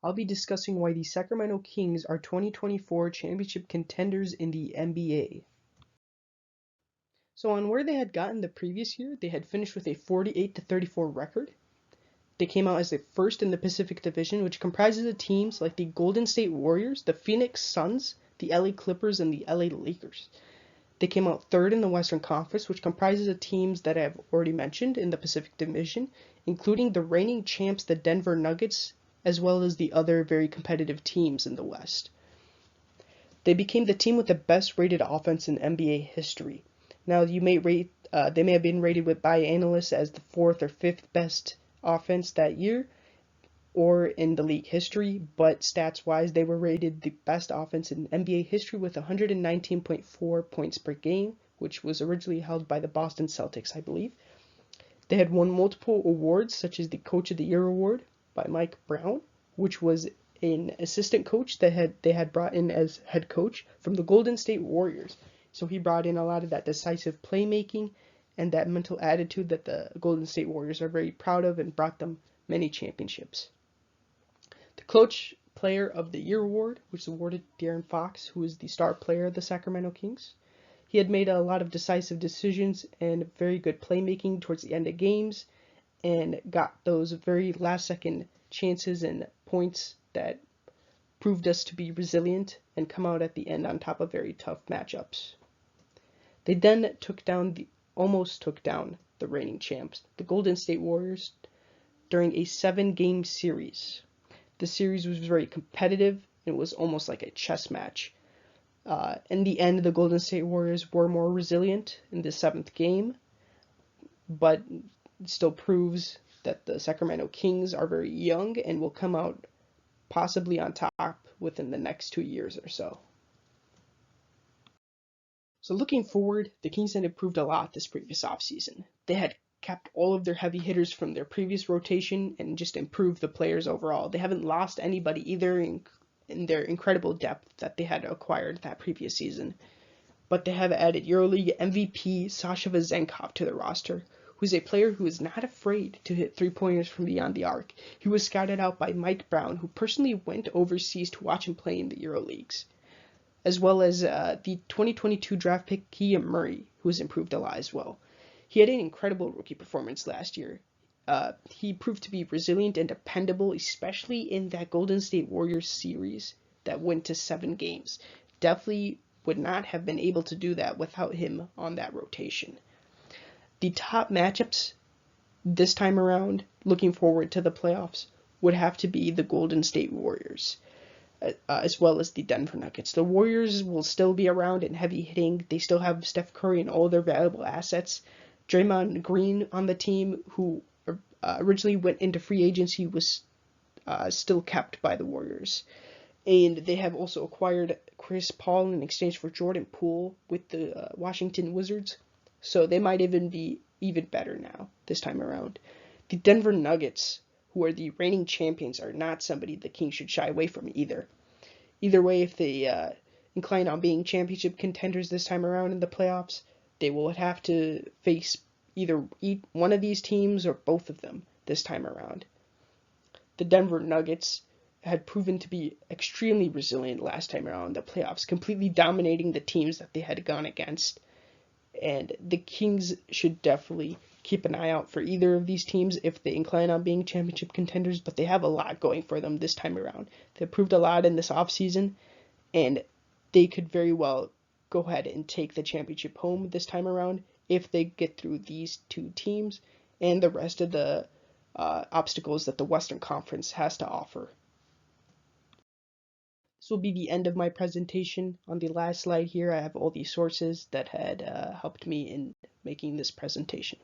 I'll be discussing why the Sacramento Kings are 2024 championship contenders in the NBA. So on where they had gotten the previous year, they had finished with a 48-34 record. They came out as the first in the Pacific Division, which comprises of teams like the Golden State Warriors, the Phoenix Suns, the LA Clippers, and the LA Lakers. They came out third in the Western Conference, which comprises of teams that I have already mentioned in the Pacific Division, including the reigning champs, the Denver Nuggets, as well as the other very competitive teams in the West. They became the team with the best rated offense in NBA history. Now, they may have been rated by analysts as the fourth or fifth best offense that year, or in the league history, but stats-wise, they were rated the best offense in NBA history with 119.4 points per game, which was originally held by the Boston Celtics, I believe. They had won multiple awards, such as the Coach of the Year award by Mike Brown, which was an assistant coach that they had brought in as head coach from the Golden State Warriors. So he brought in a lot of that decisive playmaking and that mental attitude that the Golden State Warriors are very proud of and brought them many championships. The Coach Player of the Year award, which is awarded to De'Aaron Fox, who is the star player of the Sacramento Kings. He had made a lot of decisive decisions and very good playmaking towards the end of games and got those very last-second chances and points that proved us to be resilient and come out at the end on top of very tough matchups. They then almost took down the reigning champs, the Golden State Warriors, during a 7-game series. The series was very competitive. It was almost like a chess match. In the end, the Golden State Warriors were more resilient in the 7th game, but it still proves that the Sacramento Kings are very young and will come out possibly on top within the next 2 years or so. So looking forward, the Kings had improved a lot this previous offseason. They had kept all of their heavy hitters from their previous rotation and just improved the players overall. They haven't lost anybody either in their incredible depth that they had acquired that previous season. But they have added EuroLeague MVP Sasha Vezenkov to the roster, who's a player who is not afraid to hit three-pointers from beyond the arc. He was scouted out by Mike Brown, who personally went overseas to watch him play in the EuroLeagues, as well as the 2022 draft pick Keegan Murray, who has improved a lot as well. He had an incredible rookie performance last year. He proved to be resilient and dependable, especially in that Golden State Warriors series that went to 7 games. Definitely would not have been able to do that without him on that rotation. The top matchups this time around, looking forward to the playoffs, would have to be the Golden State Warriors, as well as the Denver Nuggets. The Warriors will still be around in heavy hitting. They still have Steph Curry and all their valuable assets. Draymond Green on the team, who originally went into free agency, was still kept by the Warriors. And they have also acquired Chris Paul in exchange for Jordan Poole with the Washington Wizards. So they might even be even better now, this time around. The Denver Nuggets, who are the reigning champions, are not somebody the Kings should shy away from either. Either way, if they incline on being championship contenders this time around in the playoffs, they will have to face either one of these teams or both of them this time around. The Denver Nuggets had proven to be extremely resilient last time around in the playoffs, completely dominating the teams that they had gone against. And the Kings should definitely keep an eye out for either of these teams if they incline on being championship contenders, but they have a lot going for them this time around. They proved a lot in this offseason, and they could very well go ahead and take the championship home this time around if they get through these two teams and the rest of the obstacles that the Western Conference has to offer. This will be the end of my presentation. On the last slide here, I have all the sources that had helped me in making this presentation.